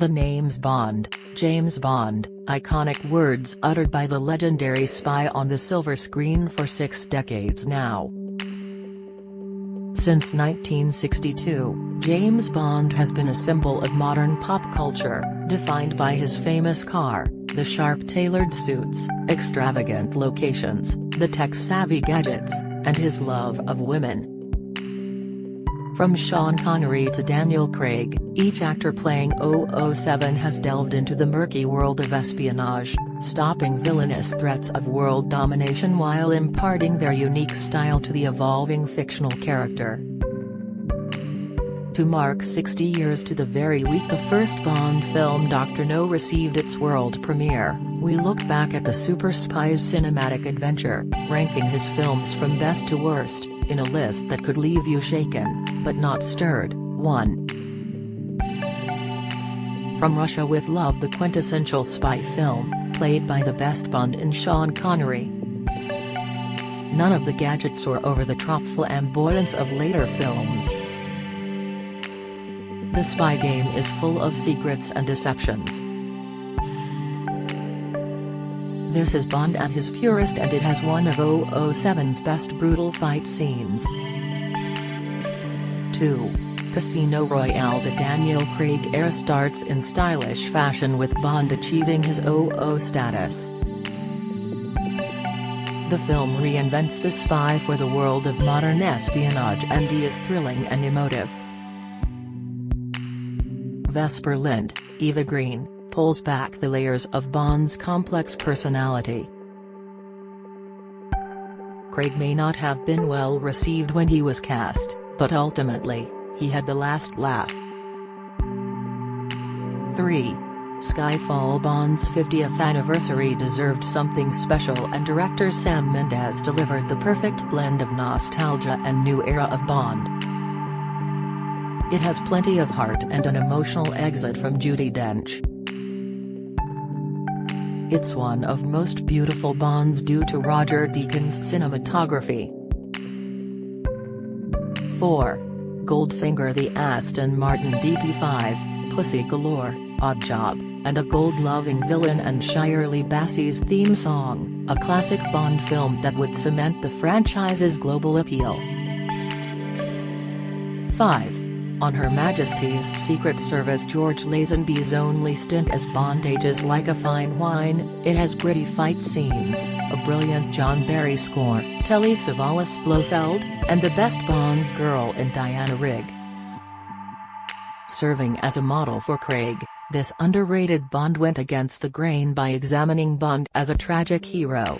The names Bond, James Bond, iconic words uttered by the legendary spy on the silver screen for 6 decades now. Since 1962, James Bond has been a symbol of modern pop culture, defined by his famous car, the sharp-tailored suits, extravagant locations, the tech-savvy gadgets, and his love of women. From Sean Connery to Daniel Craig, each actor playing 007 has delved into the murky world of espionage, stopping villainous threats of world domination while imparting their unique style to the evolving fictional character. To mark 60 years to the very week the first Bond film Dr. No received its world premiere, we look back at the super spy's cinematic adventure, ranking his films from best to worst, in a list that could leave you shaken, but not stirred. 1. From Russia with Love, the quintessential spy film, played by the best Bond in Sean Connery. None of the gadgets or over-the-top flamboyance of later films. The spy game is full of secrets and deceptions. This is Bond at his purest, and it has one of 007's best brutal fight scenes. 2. Casino Royale. The Daniel Craig era starts in stylish fashion with Bond achieving his 00 status. The film reinvents the spy for the world of modern espionage, and he is thrilling and emotive. Vesper Lynd, Eva Green, pulls back the layers of Bond's complex personality. Craig may not have been well received when he was cast, but ultimately, he had the last laugh. 3. Skyfall. Bond's 50th anniversary deserved something special, and director Sam Mendes delivered the perfect blend of nostalgia and new era of Bond. It has plenty of heart and an emotional exit from Judi Dench. It's one of most beautiful Bonds due to Roger Deakins' cinematography. 4. Goldfinger. The Aston Martin DB5, Pussy Galore, Odd Job, and a gold-loving villain, and Shirley Bassey's theme song, a classic Bond film that would cement the franchise's global appeal. 5. On Her Majesty's Secret Service. George Lazenby's only stint as Bond ages like a fine wine. It has gritty fight scenes, a brilliant John Barry score, Telly Savalas Blofeld, and the best Bond girl in Diana Rigg. Serving as a model for Craig, this underrated Bond went against the grain by examining Bond as a tragic hero.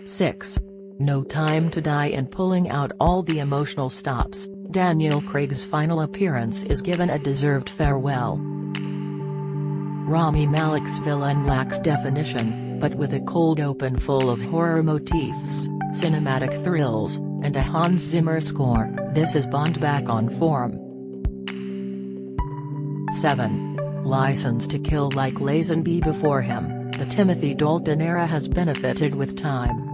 6. No Time to Die. And pulling out all the emotional stops, Daniel Craig's final appearance is given a deserved farewell. Rami Malek's villain lacks definition, but with a cold open full of horror motifs, cinematic thrills, and a Hans Zimmer score, this is Bond back on form. 7. License to Kill. Like Lazenby before him, the Timothy Dalton era has benefited with time.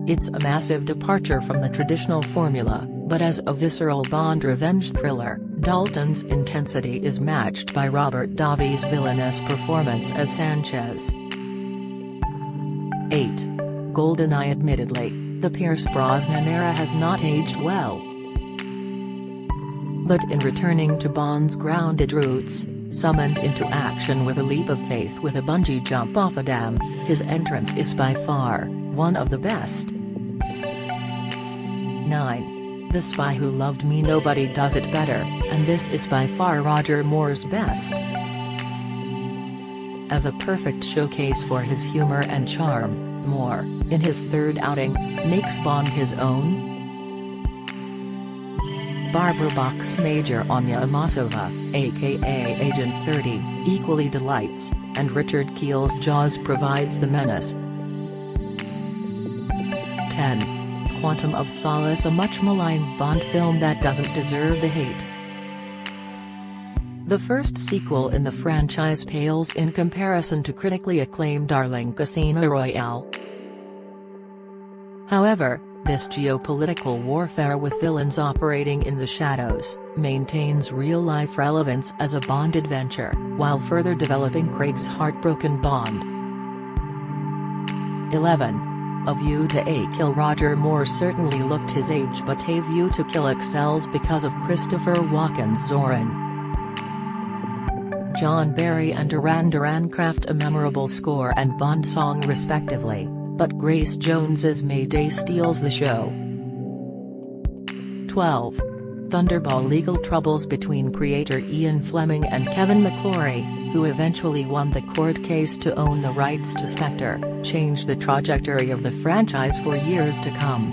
It's a massive departure from the traditional formula, but as a visceral Bond revenge thriller, Dalton's intensity is matched by Robert Davi's villainous performance as Sanchez. 8. GoldenEye. Admittedly, the Pierce Brosnan era has not aged well. But in returning to Bond's grounded roots, summoned into action with a leap of faith with a bungee jump off a dam, his entrance is by far one of the best. 9. The Spy Who Loved Me. Nobody does it better, and this is by far Roger Moore's best. As a perfect showcase for his humor and charm, Moore, in his third outing, makes Bond his own. Barbara Bach's Major Anya Amasova, aka Agent 30, equally delights, and Richard Kiel's Jaws provides the menace. 10. Quantum of Solace. A much maligned Bond film that doesn't deserve the hate. The first sequel in the franchise pales in comparison to critically acclaimed darling Casino Royale. However, This geopolitical warfare with villains operating in the shadows, maintains real-life relevance as a Bond adventure, while further developing Craig's heartbroken Bond. 11. A View to a Kill. Roger Moore certainly looked his age, but A View to Kill excels because of Christopher Walken's Zorin. John Barry and Duran Duran craft a memorable score and Bond song respectively, but Grace Jones's Mayday steals the show. 12. Thunderball. Legal troubles between creator Ian Fleming and Kevin McClory, who eventually won the court case to own the rights to Spectre, changed the trajectory of the franchise for years to come.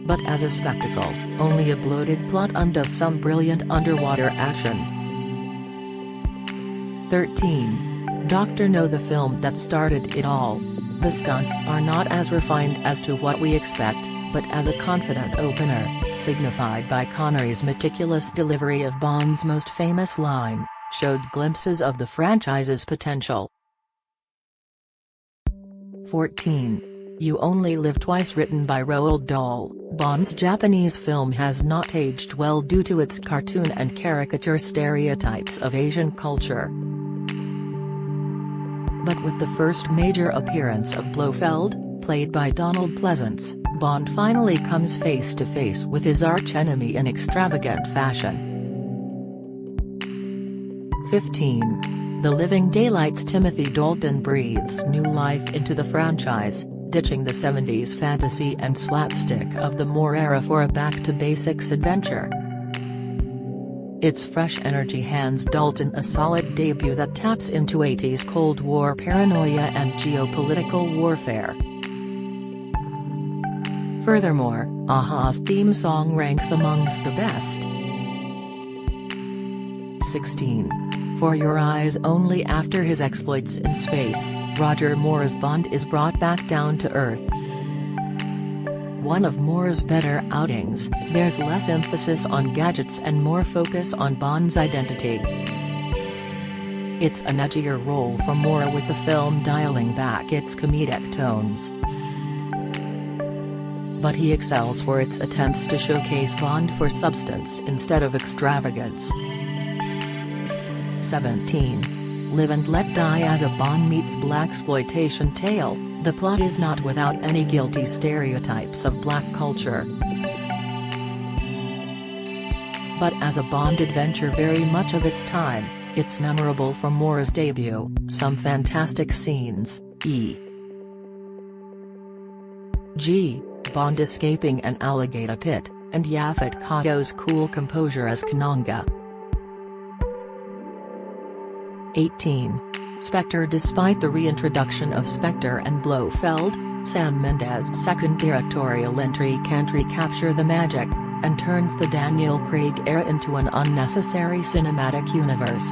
But as a spectacle, only a bloated plot undoes some brilliant underwater action. 13. Dr. No. The film that started it all. The stunts are not as refined as to what we expect, but as a confident opener, signified by Connery's meticulous delivery of Bond's most famous line, showed glimpses of the franchise's potential. 14. You Only Live Twice. Written by Roald Dahl, Bond's Japanese film has not aged well due to its cartoon and caricature stereotypes of Asian culture. But with the first major appearance of Blofeld, played by Donald Pleasance, Bond finally comes face to face with his archenemy in extravagant fashion. 15. The Living Daylights. Timothy Dalton breathes new life into the franchise, ditching the 70s fantasy and slapstick of the Moore era for a back-to-basics adventure. Its fresh energy hands Dalton a solid debut that taps into 80s Cold War paranoia and geopolitical warfare. Furthermore, a-ha's theme song ranks amongst the best. 16. For Your Eyes Only. After his exploits in space, Roger Moore's Bond is brought back down to earth. One of Moore's better outings, there's less emphasis on gadgets and more focus on Bond's identity. It's an edgier role for Moore, with the film dialing back its comedic tones. But he excels for its attempts to showcase Bond for substance instead of extravagance. 17. Live and Let Die. As a Bond meets blaxploitation tale, the plot is not without any guilty stereotypes of black culture. But as a Bond adventure very much of its time, it's memorable for Moore's debut, some fantastic scenes, e.g. Bond escaping an alligator pit, and Yaphet Kotto's cool composure as Kananga. 18. Spectre. Despite the reintroduction of Spectre and Blofeld, Sam Mendes' second directorial entry can't recapture the magic, and turns the Daniel Craig era into an unnecessary cinematic universe.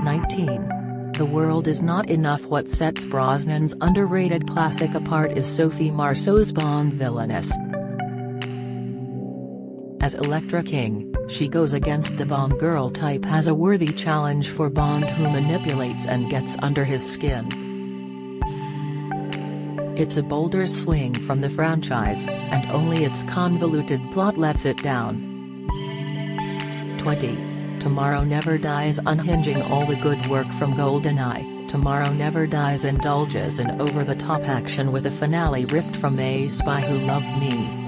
19. The World Is Not Enough. What sets Brosnan's underrated classic apart is Sophie Marceau's Bond villainess. As Elektra King, she goes against the Bond girl type as a worthy challenge for Bond, who manipulates and gets under his skin. It's a bolder swing from the franchise, and only its convoluted plot lets it down. 20. Tomorrow Never Dies. Unhinging all the good work from GoldenEye, Tomorrow Never Dies indulges in over-the-top action with a finale ripped from A Spy Who Loved Me.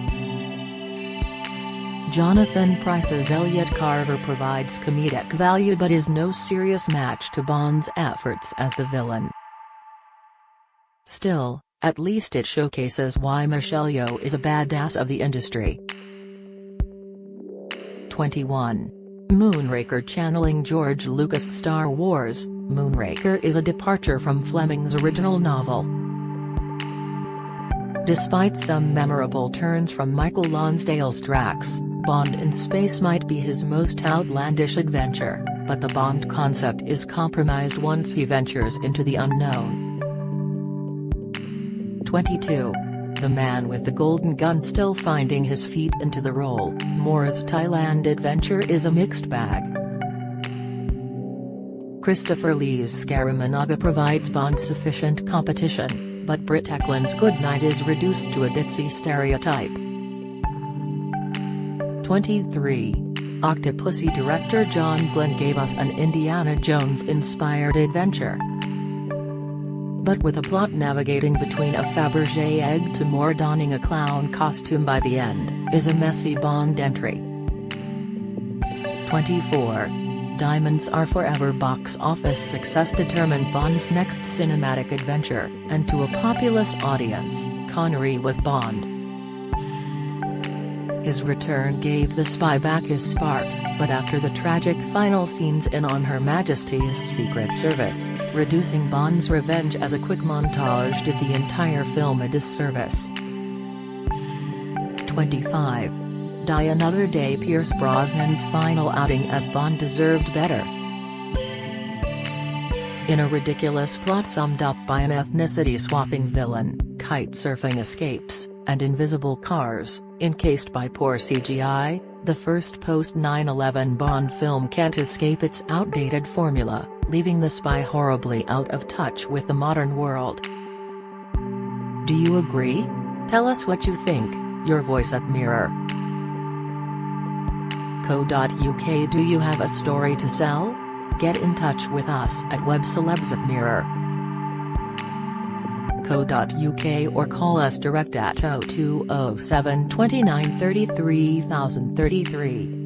Jonathan Pryce's Elliot Carver provides comedic value but is no serious match to Bond's efforts as the villain. Still, at least it showcases why Michelle Yeoh is a badass of the industry. 21. Moonraker. Channeling George Lucas' Star Wars, Moonraker is a departure from Fleming's original novel. Despite some memorable turns from Michael Lonsdale's Drax, Bond in space might be his most outlandish adventure, but the Bond concept is compromised once he ventures into the unknown. 22. The Man with the Golden Gun. Still finding his feet into the role, Moore's Thailand adventure is a mixed bag. Christopher Lee's Scaramanaga provides Bond sufficient competition, but Britt Ekland's Goodnight is reduced to a ditzy stereotype. 23. Octopussy director John Glenn gave us an Indiana Jones-inspired adventure, but with a plot navigating between a Fabergé egg to more donning a clown costume by the end, is a messy Bond entry. 24. Diamonds Are Forever box office success determined Bond's next cinematic adventure, and to a populous audience, Connery was Bond. His return gave The Spy back his spark, but after the tragic final scenes in On Her Majesty's Secret Service, reducing Bond's revenge as a quick montage did the entire film a disservice. 25. Die Another Day Pierce Brosnan's final outing as Bond deserved better. In a ridiculous plot summed up by an ethnicity-swapping villain, kite-surfing escapes, and invisible cars, encased by poor CGI, the first post-9/11 Bond film can't escape its outdated formula, leaving The Spy horribly out of touch with the modern world. Do you agree? Tell us what you think, your voice at Mirror.co.uk. Do you have a story to sell? Get in touch with us at webcelebs@mirror.co.uk or call us direct at 0207 29 33 033.